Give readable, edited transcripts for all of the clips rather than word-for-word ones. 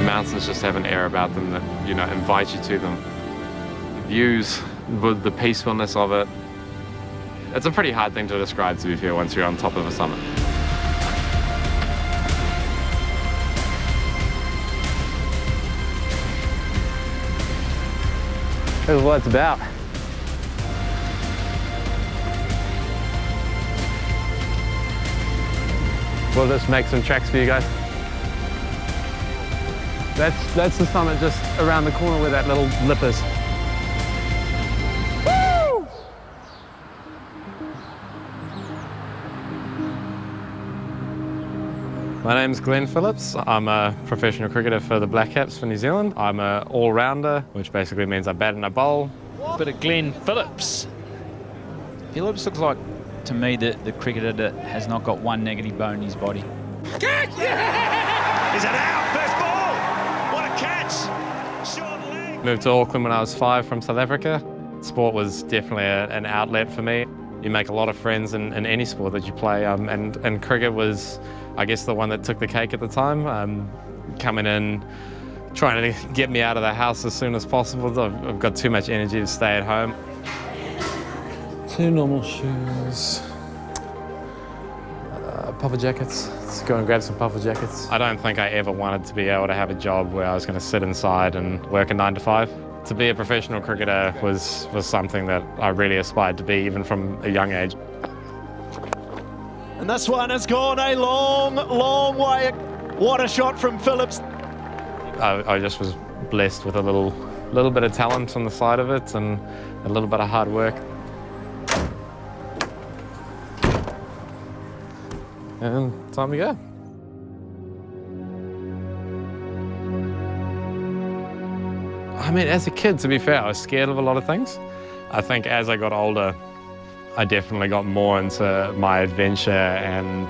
mountains just have an air about them that, you know, invite you to them. The views, the peacefulness of it. It's a pretty hard thing to describe, to be fair, once you're on top of a summit. This is what it's about. We'll just make some tracks for you guys. That's the summit just around the corner where that little lip is. Woo! My name's Glenn Phillips. I'm a professional cricketer for the Black Caps for New Zealand. I'm an all-rounder, which basically means I bat and I bowl. Bit of Glenn Phillips. Phillips looks like, to me, the cricketer that has not got one negative bone in his body. Catch! Yeah! Is it out? First ball! What a catch! Short leg. Moved to Auckland when I was 5 from South Africa. Sport was definitely an outlet for me. You make a lot of friends in any sport that you play, and cricket was, I guess, the one that took the cake at the time. Coming in, trying to get me out of the house as soon as possible. I've got too much energy to stay at home. 2 normal shoes. Puffer jackets. Let's go and grab some puffer jackets. I don't think I ever wanted to be able to have a job where I was going to sit inside and work a 9 to 5. To be a professional cricketer was something that I really aspired to be, even from a young age. And this one has gone a long, long way. What a shot from Phillips. I just was blessed with a little bit of talent on the side of it and a little bit of hard work. And time to go. I mean, as a kid, to be fair, I was scared of a lot of things. I think as I got older, I definitely got more into my adventure and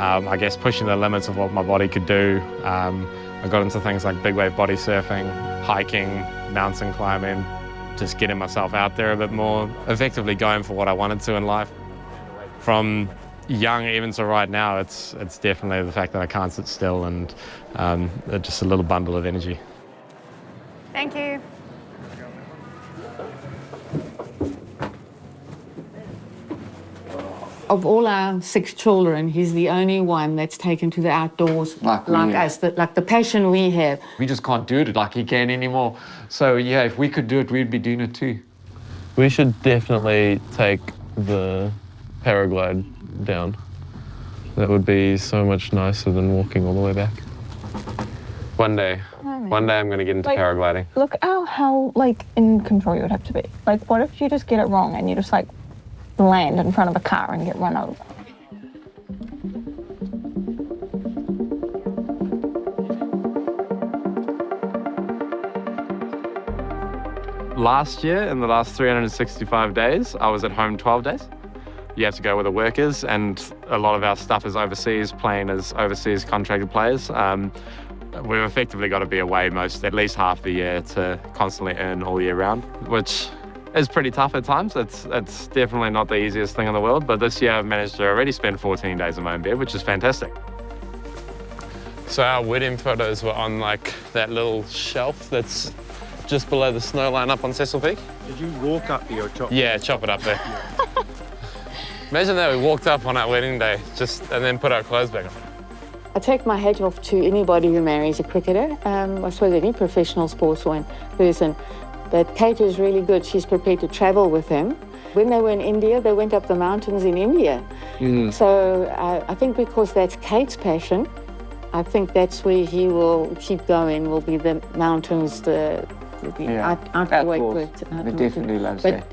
I guess pushing the limits of what my body could do. I got into things like big wave body surfing, hiking, mountain climbing, just getting myself out there a bit more, effectively going for what I wanted to in life. From young even to right now, it's definitely the fact that I can't sit still and just a little bundle of energy. Thank you. Of all our 6 children, he's the only one that's taken to the outdoors like us, like the passion we have. We just can't do it like he can anymore. So yeah, if we could do it, we'd be doing it too. We should definitely take the paraglide down. That would be so much nicer than walking all the way back. One day I'm going to get into paragliding. Look how in control you would have to be. Like, what if you just get it wrong and you just land in front of a car and get run over? Last year, in the last 365 days, I was at home 12 days. You have to go where the work is, and a lot of our stuff is overseas, playing as overseas contracted players. We've effectively got to be away at least half the year to constantly earn all year round, which is pretty tough at times. It's definitely not the easiest thing in the world, but this year I've managed to already spend 14 days in my own bed, which is fantastic. So our wedding photos were on that little shelf that's just below the snow line up on Cecil Peak. Did you walk up here or chop? Yeah, chop it up there. Imagine that we walked up on our wedding day and then put our clothes back on. I take my hat off to anybody who marries a cricketer, I suppose any professional sportsman person. But Kate is really good. She's prepared to travel with him. When they were in India, they went up the mountains in India. So I think because that's Kate's passion, I think that's where he will keep going, will be the mountains, outdoors. He definitely loves that.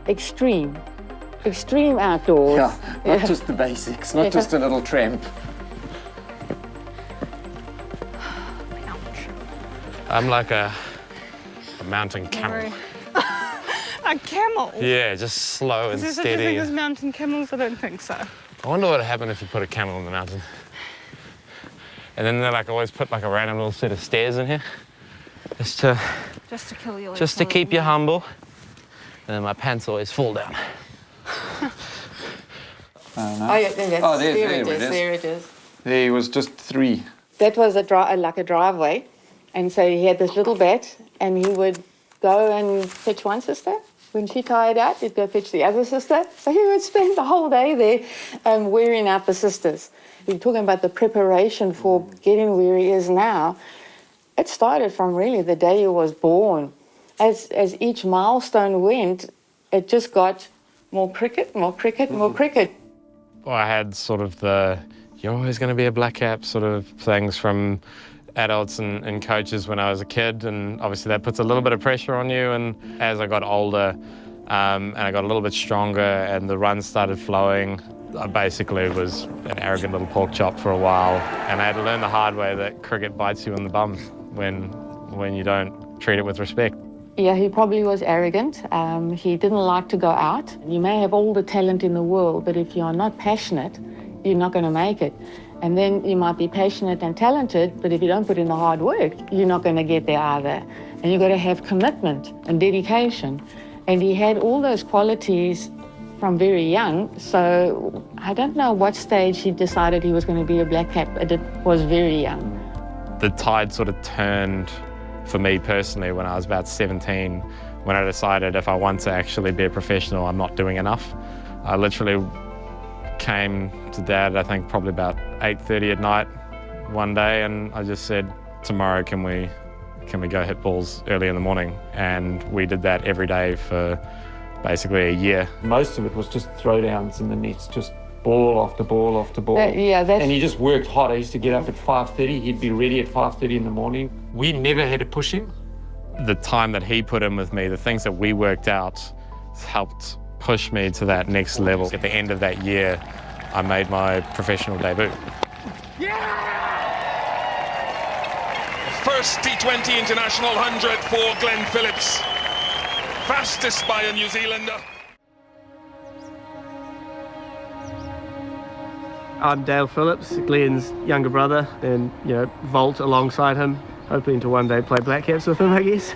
Extreme outdoors. Yeah, not just the basics, not just a little tramp. I'm like a mountain camel. A camel? Yeah, just slow and steady. Is there such a thing as mountain camels? I don't think so. I wonder what would happen if you put a camel in the mountain. And then they always put a random little set of stairs in here. Just to kill you. Just to keep you humble. And then my pants always fall down. Oh, yeah, there it is. There was just 3. That was a driveway. And so he had this little bat, and he would go and fetch one sister. When she tired out, he'd go fetch the other sister. So he would spend the whole day there wearing out the sisters. You're talking about the preparation for getting where he is now. It started from really the day he was born. As each milestone went, it just got more cricket, more cricket, more cricket. I had sort of the, you're always going to be a black cap sort of things from adults and coaches when I was a kid, and obviously that puts a little bit of pressure on you. And as I got older and I got a little bit stronger and the runs started flowing, I basically was an arrogant little pork chop for a while, and I had to learn the hard way that cricket bites you in the bum when you don't treat it with respect. Yeah, he probably was arrogant. He didn't like to go out. You may have all the talent in the world, but if you're not passionate, you're not going to make it. And then you might be passionate and talented, but if you don't put in the hard work, you're not going to get there either. And you've got to have commitment and dedication. And he had all those qualities from very young, so I don't know what stage he decided he was going to be a black cap, but it was very young. The tide sort of turned for me personally when I was about 17, when I decided if I want to actually be a professional, I'm not doing enough. I literally came to Dad, I think probably about 8:30 at night one day, and I just said, tomorrow can we go hit balls early in the morning? And we did that every day for basically a year. Most of it was just throwdowns in the nets, just ball after ball after ball. And he just worked hard. I used to get up at 5:30. He'd be ready at 5:30 in the morning. We never had to push him. The time that he put in with me, the things that we worked out, helped push me to that next level. At the end of that year, I made my professional debut. First T20 International 100 for Glenn Phillips. Fastest by a New Zealander. I'm Dale Phillips, Glenn's younger brother, and vault alongside him, hoping to one day play black caps with him, I guess.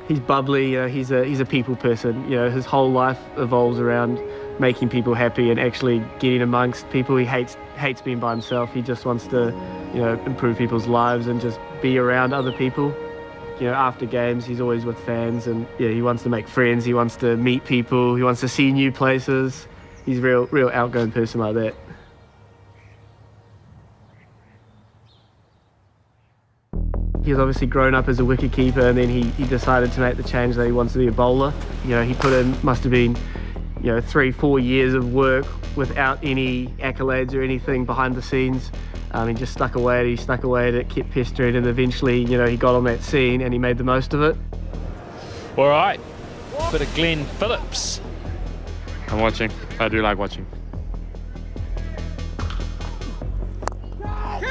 He's bubbly, he's a people person. His whole life evolves around making people happy and actually getting amongst people. He hates being by himself. He just wants to, improve people's lives and just be around other people. After games, he's always with fans, and he wants to make friends. He wants to meet people. He wants to see new places. He's a real outgoing person like that. He's obviously grown up as a wicketkeeper, and then he decided to make the change that he wants to be a bowler. He put in, must have been, 3-4 years of work without any accolades or anything behind the scenes. He just stuck away at it, kept pestering, and eventually, he got on that scene and he made the most of it. All right, bit of Glenn Phillips. I'm watching. I do like watching.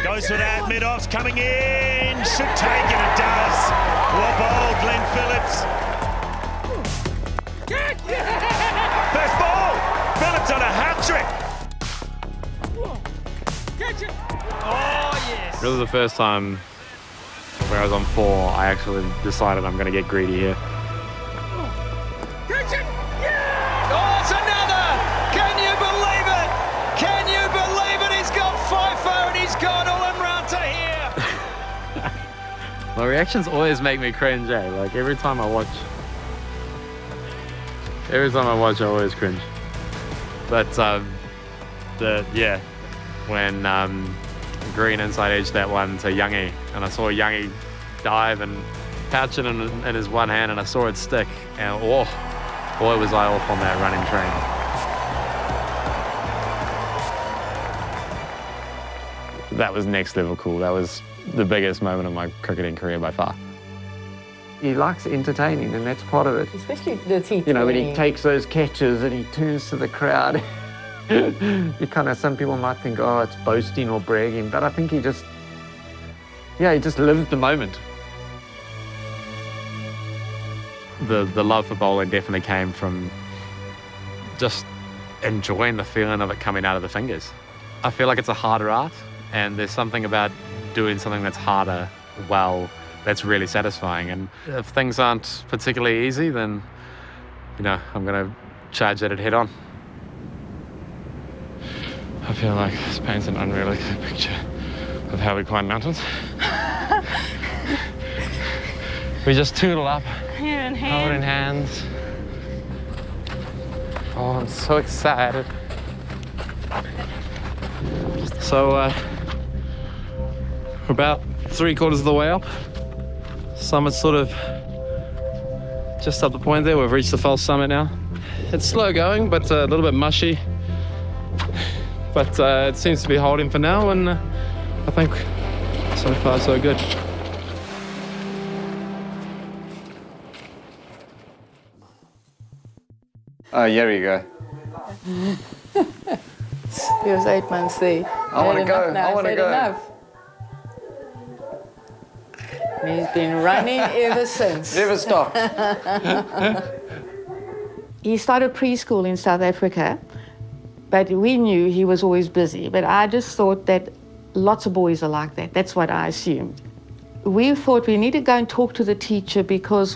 Goes for that, mid-off's coming in, should take it, it does. Well bowled, Glenn Phillips. First ball, Phillips on a hat-trick. Oh, yes. This was the first time where I was on 4, I actually decided I'm going to get greedy here. Oh, it's another! Can you believe it? Can you believe it? He's got FIFO and he's gone all in round to here. My reactions always make me cringe, eh? Like every time I watch, I always cringe. But when Green inside edged that one to Youngie, and I saw Youngie dive and pouch it in his one hand, and I saw it stick, and boy was I off on that running train. That was next level cool. That was the biggest moment of my cricketing career by far. He likes entertaining, and that's part of it. especially the T20. When he takes those catches and he turns to the crowd. Some people might think, oh, it's boasting or bragging, but I think he just lives the moment. The love for bowling definitely came from just enjoying the feeling of it coming out of the fingers. I feel like it's a harder art, and there's something about doing something that's harder well that's really satisfying. And if things aren't particularly easy, then I'm going to charge at it head on. I feel like this paints an unrealistic picture of how we climb mountains. We just toodle up, Hand in holding hand. hands. Oh, I'm so excited. So, we're about 3/4 of the way up. Summit's sort of just up the point there. We've reached the false summit now. It's slow going, but a little bit mushy. But it seems to be holding for now, and I think so far so good. Oh, here we go. He was 8 months there. I want to go. Now. I want to Had go. enough. He's been running ever since. Never stop. He started preschool in South Africa, but we knew he was always busy. But I just thought that lots of boys are like that. That's what I assumed. We thought we need to go and talk to the teacher, because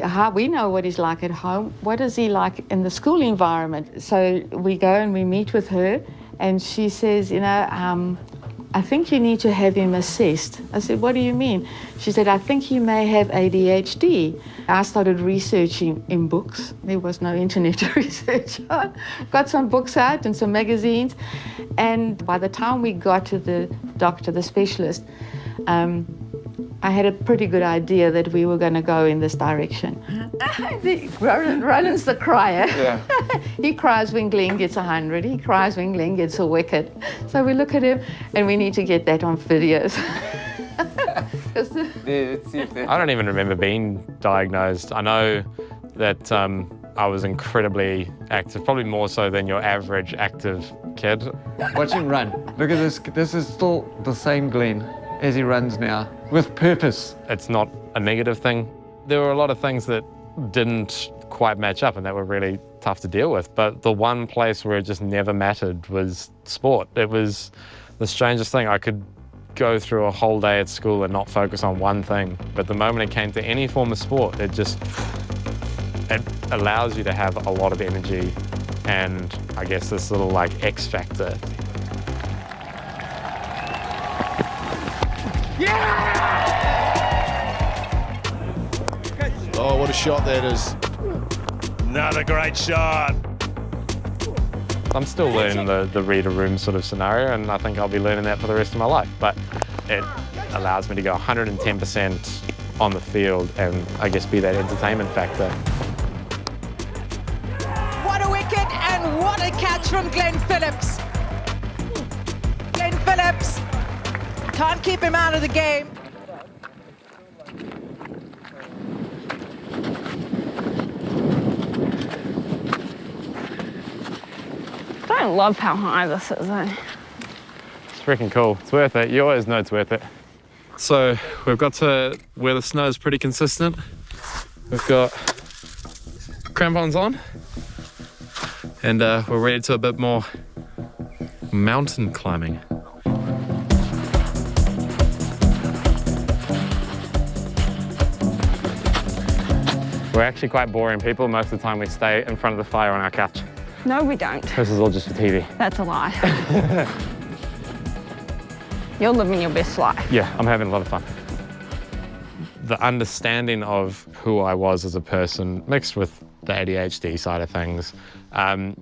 how we know what he's like at home. What is he like in the school environment? So we go and we meet with her, and she says, I think you need to have him assessed. I said, what do you mean? She said, I think he may have ADHD. I started researching in books. There was no internet to research on. Got some books out and some magazines. And by the time we got to the doctor, the specialist, I had a pretty good idea that we were going to go in this direction. Roland's the crier. Yeah. He cries when Glenn gets 100. He cries when Glenn gets a wicket. So we look at him, and we need to get that on videos. I don't even remember being diagnosed. I know that I was incredibly active, probably more so than your average active kid. Watch him run. Look at this. This is still the same Glenn as he runs now, with purpose. It's not a negative thing. There were a lot of things that didn't quite match up and that were really tough to deal with, but the one place where it just never mattered was sport. It was the strangest thing. I could go through a whole day at school and not focus on one thing, but the moment it came to any form of sport, it allows you to have a lot of energy and I guess this little like X factor. Oh, what a shot that is. Another great shot. I'm still learning the read a room sort of scenario, and I think I'll be learning that for the rest of my life, but it allows me to go 110% on the field and I guess be that entertainment factor. What a wicket and what a catch from Glenn Phillips. Glenn Phillips can't keep him out of the game. I don't love how high this is, eh? It's freaking cool. It's worth it. You always know it's worth it. So we've got to where the snow is pretty consistent. We've got crampons on and we're ready to a bit more mountain climbing. We're actually quite boring people. Most of the time we stay in front of the fire on our couch. No, we don't. This is all just for TV. That's a lie. You're living your best life. Yeah, I'm having a lot of fun. The understanding of who I was as a person, mixed with the ADHD side of things,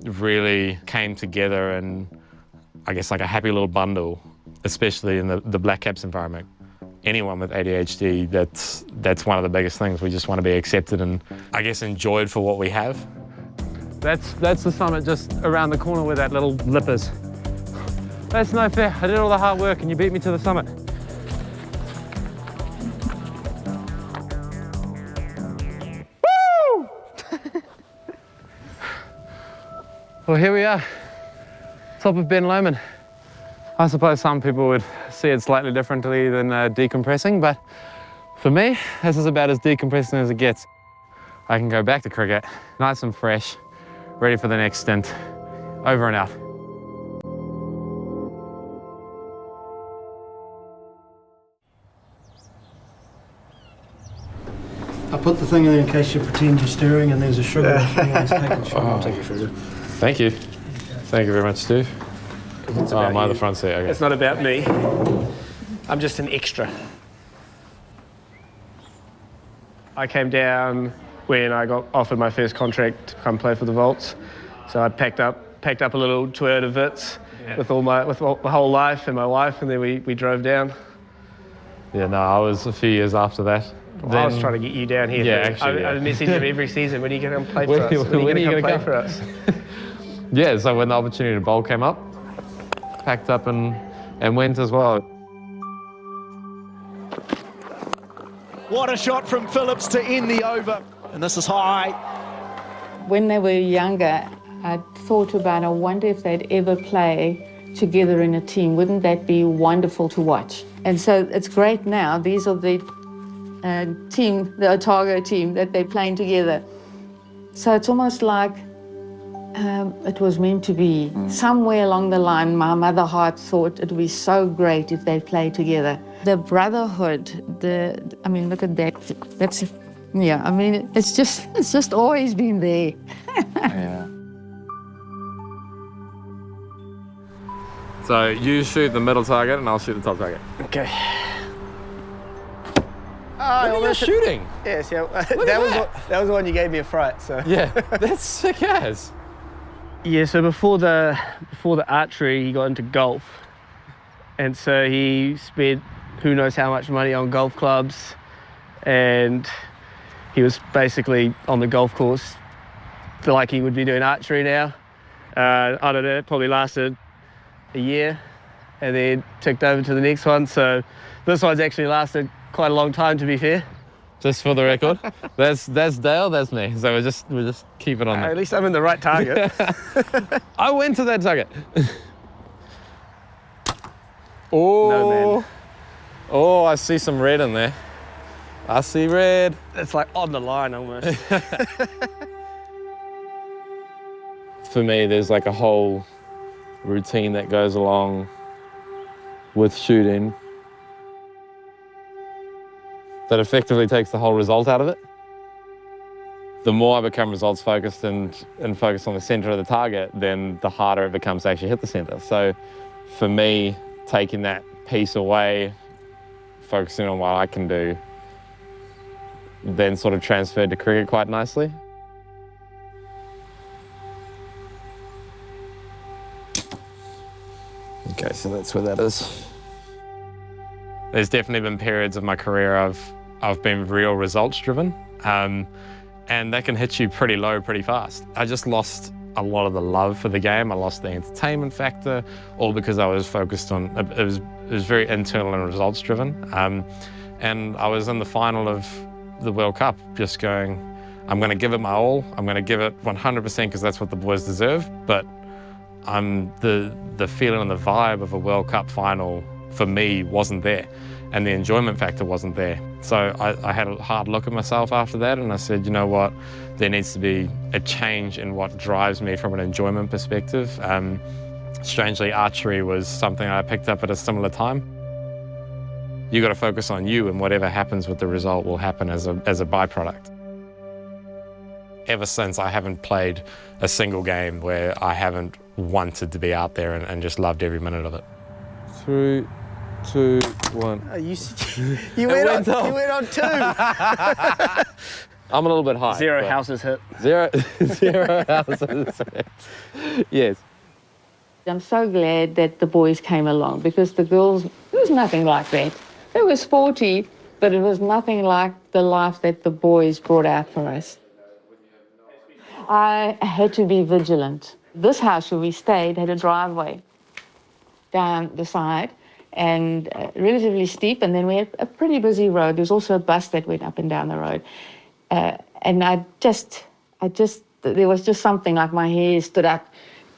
really came together in, I guess, like a happy little bundle, especially in the Black Caps environment. Anyone with ADHD, that's one of the biggest things. We just want to be accepted and, I guess, enjoyed for what we have. That's the summit just around the corner where that little lip is. That's no fair. I did all the hard work and you beat me to the summit. Woo! Well, here we are, top of Ben Lomond. I suppose some people would see it slightly differently than decompressing, but for me, this is about as decompressing as it gets. I can go back to cricket, nice and fresh, ready for the next stint. Over and out. I put the thing in there in case you pretend you're stirring and there's a sugar. I'll take a sugar. Thank you. Thank you very much, Steve. It's am I the front seat? Okay. It's not about me. I'm just an extra. I came down when I got offered my first contract to come play for the Volts. So I packed up a little Toyota Vitz with my whole life and my wife, and then we drove down. Yeah, no, I was a few years after that. Well, I was trying to get you down here. Yeah, actually, I message him every season, when are you going to come play for us? When are you going to play for us? Yeah, so when the opportunity to bowl came up, packed up and went as well. What a shot from Phillips to end the over. And this is high. When they were younger, I thought about, I wonder if they'd ever play together in a team. Wouldn't that be wonderful to watch? And so it's great now. These are the team, the Otago team, that they're playing together. So it's almost like it was meant to be. Somewhere along the line, my mother heart thought it would be so great if they played together. The brotherhood, I mean, look at that. That's, yeah, I mean, it's just always been there. Yeah. So you shoot the middle target and I'll shoot the top target. Okay. When are you shooting? Yes, yeah. That was the one you gave me a fright. So. Yeah, that's sick as. Yeah, so before the archery, he got into golf, and so he spent who knows how much money on golf clubs, and he was basically on the golf course like he would be doing archery now. I don't know, it probably lasted a year, and then ticked over to the next one. So this one's actually lasted quite a long time, to be fair. Just for the record, that's Dale, that's me. So we're just keep it on there. At least I'm in the right target. I went to that target. Oh, no, man. Oh, I see some red in there. I see red. It's like on the line almost. For me, there's like a whole routine that goes along with shooting that effectively takes the whole result out of it. The more I become results focused and focused on the center of the target, then the harder it becomes to actually hit the center. So for me, taking that piece away, focusing on what I can do, then sort of transferred to cricket quite nicely. Okay, so that's where that is. There's definitely been periods of my career I've been real results driven, and that can hit you pretty low pretty fast. I just lost a lot of the love for the game. I lost the entertainment factor, all because I was focused on, it was very internal and results driven. And I was in the final of the World Cup just going, I'm going to give it my all. I'm going to give it 100% because that's what the boys deserve. But the feeling and the vibe of a World Cup final for me wasn't there, and the enjoyment factor wasn't there. So I had a hard look at myself after that, and I said, you know what, there needs to be a change in what drives me from an enjoyment perspective. Strangely, archery was something I picked up at a similar time. You got to focus on you, and whatever happens with the result will happen as a byproduct. Ever since, I haven't played a single game where I haven't wanted to be out there and just loved every minute of it. 3, 2, 1. Oh, you went on 2. I'm a little bit high. Zero houses hit. Zero houses hit. Yes. I'm so glad that the boys came along, because the girls, it was nothing like that. They were sporty, but it was nothing like the life that the boys brought out for us. I had to be vigilant. This house where we stayed had a driveway down the side, and relatively steep, and then we had a pretty busy road. There was also a bus that went up and down the road. And I just, there was just something like my hair stood up,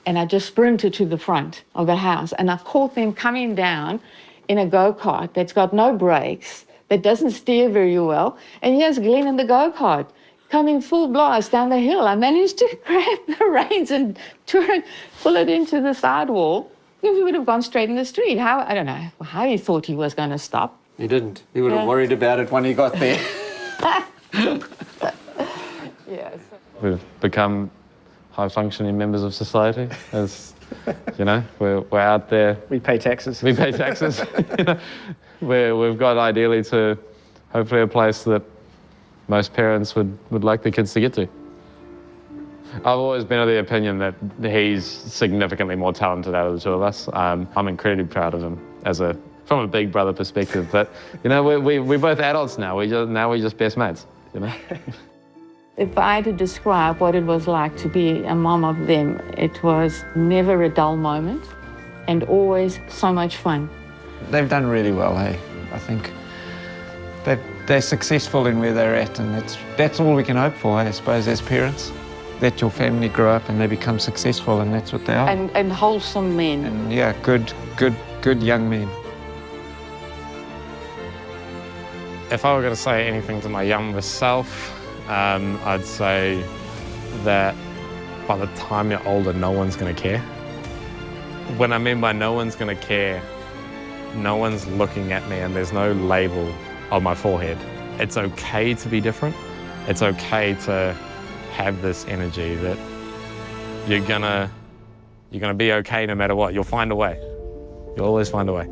and I just sprinted to the front of the house, and I caught them coming down in a go-kart that's got no brakes, that doesn't steer very well, and here's Glenn in the go-kart coming full blast down the hill. I managed to grab the reins and pull it into the sidewall. He would have gone straight in the street. I don't know how he thought he was going to stop. He didn't. He would have worried about it when he got there. Yes. We've become high-functioning members of society. As you know, we're out there. We pay taxes. We pay taxes. We've got ideally to hopefully a place that most parents would like their kids to get to. I've always been of the opinion that he's significantly more talented out of the two of us. I'm incredibly proud of him from a big brother perspective. But you know, we're both adults now. We're just best mates. You know. If I had to describe what it was like to be a mom of them, it was never a dull moment and always so much fun. They've done really well, hey? I think they're successful in where they're at, and that's all we can hope for, I suppose, as parents. Let your family grow up and they become successful, and that's what they are. And wholesome men. And yeah, good young men. If I were going to say anything to my younger self, I'd say that by the time you're older, no one's going to care. When I mean by no one's going to care, no one's looking at me and there's no label on my forehead. It's okay to be different. It's okay to have this energy that you're gonna be okay no matter what. You'll find a way. You'll always find a way.